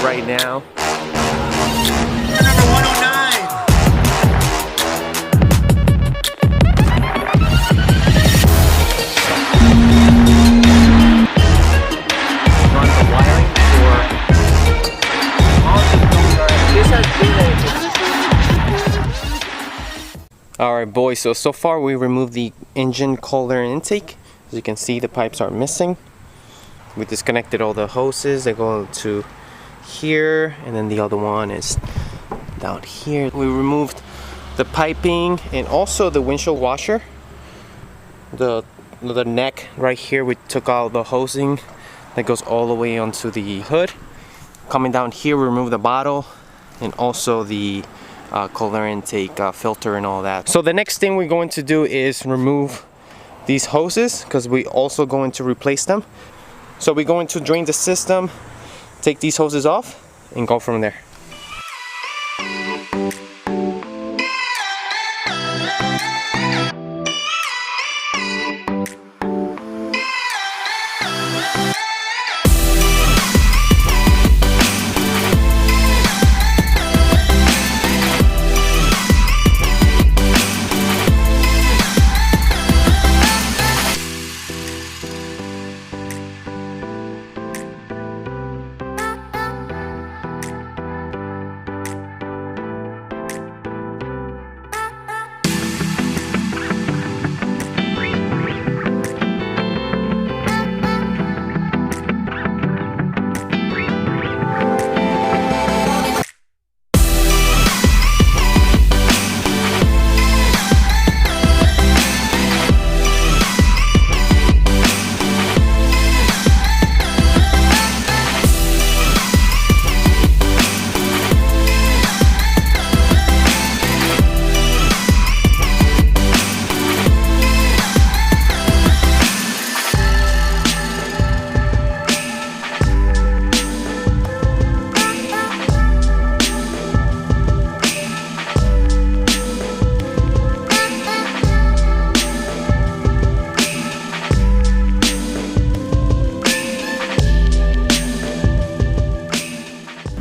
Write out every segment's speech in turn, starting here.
right now. Number 109. Run the wiring for all the components. This has been Alright boys, so far we removed the engine cooler intake. As you can see, the pipes are missing. We disconnected all the hoses that go to here, and then the other one is down here. We removed the piping and also the windshield washer. The neck right here, we took out the hosing that goes all the way onto the hood. Coming down here, we removed the bottle and also the cooler intake filter and all that. So the next thing we're going to do is remove these hoses because we're also going to replace them. So we're going to drain the system, take these hoses off, and go from there.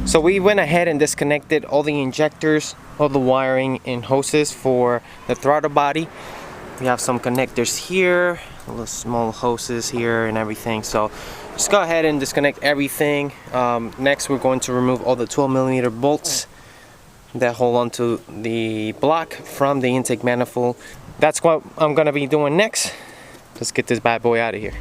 So we went ahead and disconnected all the injectors, all the wiring and hoses for the throttle body. We have some connectors here, little small hoses here and everything. So just go ahead and disconnect everything. Next we're going to remove all the 12mm bolts that hold onto the block from the intake manifold. That's what I'm gonna be doing next. Let's get this bad boy out of here.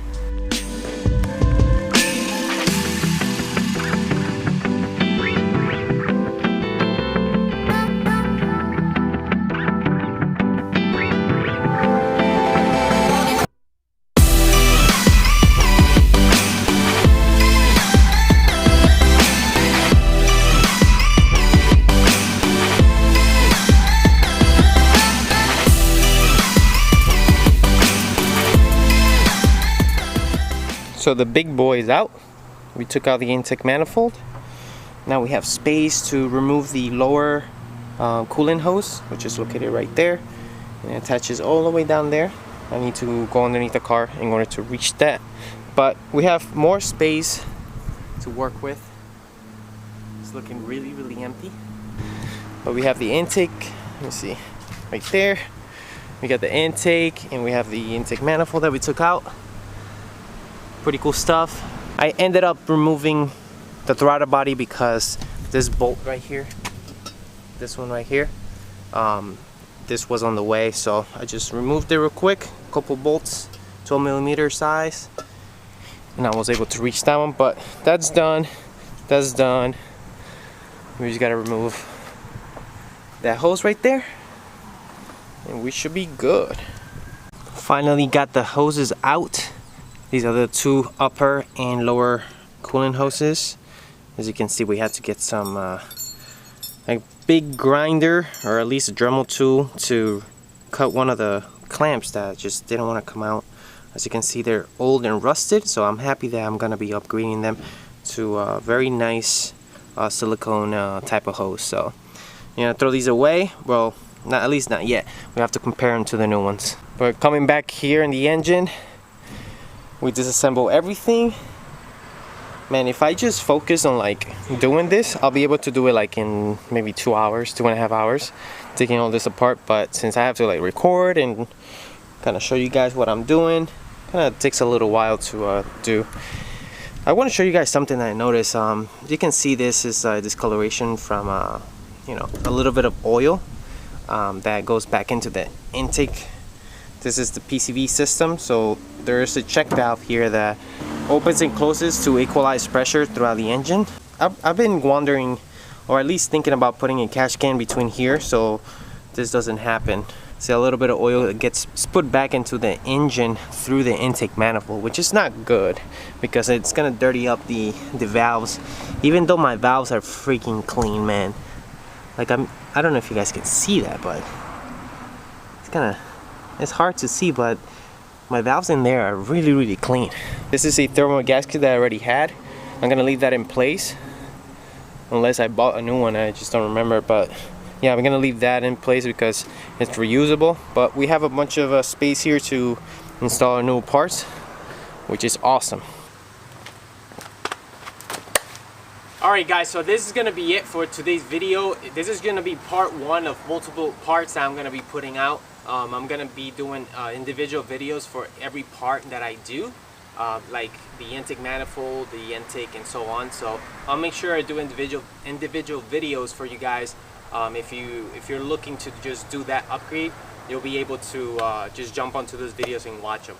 So the big boy is out. We took out the intake manifold. Now we have space to remove the lower coolant hose, which is located right there, and it attaches all the way down there. I need to go underneath the car in order to reach that, but we have more space to work with. It's looking really empty, but we have the intake. Let me see, right there we got the intake, and we have the intake manifold that we took out. Pretty cool stuff. I ended up removing the throttle body because this bolt right here, this one right here, this was on the way, so I just removed it real quick. A couple bolts, 12mm size, and I was able to reach that one. But that's done. That's done. We just gotta remove that hose right there, and we should be good. Finally got the hoses out. These are the two upper and lower coolant hoses. As you can see, we had to get some like big grinder, or at least a Dremel tool, to cut one of the clamps that just didn't want to come out. As you can see, they're old and rusted, so I'm happy that I'm gonna be upgrading them to a very nice silicone type of hose. So you know, throw these away. Well, not, at least not yet. We have to compare them to the new ones. But coming back here in the engine, we disassemble everything. Man, if I just focus on like doing this, I'll be able to do it like in maybe 2 hours, 2.5 hours, taking all this apart. But since I have to like record and kind of show you guys what I'm doing, kind of takes a little while to do. I want to show you guys something that I noticed. You can see this is discoloration from you know, a little bit of oil that goes back into the intake. This is the PCV system, so there's a check valve here that opens and closes to equalize pressure throughout the engine. I've been wondering, or at least thinking about putting a catch can between here so this doesn't happen. See, a little bit of oil gets put back into the engine through the intake manifold, which is not good because it's gonna dirty up the valves. Even though my valves are freaking clean, man. Like I don't know if you guys can see that, but it's hard to see, but my valves in there are really, really clean. This is a thermal gasket that I already had. I'm gonna leave that in place unless I bought a new one. I just don't remember, but yeah, I'm gonna leave that in place because it's reusable. But we have a bunch of space here to install our new parts, which is awesome. Alright guys, so this is gonna be it for today's video. This is gonna be part one of multiple parts that I'm gonna be putting out. I'm gonna be doing individual videos for every part that I do, like the intake manifold, the intake, and so on. So I'll make sure I do individual videos for you guys. If you're looking to just do that upgrade, you'll be able to just jump onto those videos and watch them.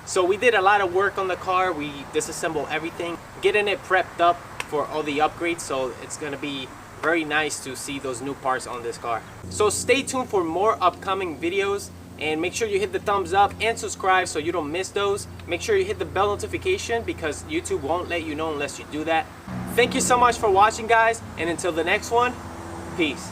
So we did a lot of work on the car. We disassembled everything, getting it prepped up for all the upgrades. So it's gonna be very nice to see those new parts on this car. So stay tuned for more upcoming videos, and make sure you hit the thumbs up and subscribe so you don't miss those. Make sure you hit the bell notification because YouTube won't let you know unless you do that. Thank you so much for watching, guys, and until the next one, peace.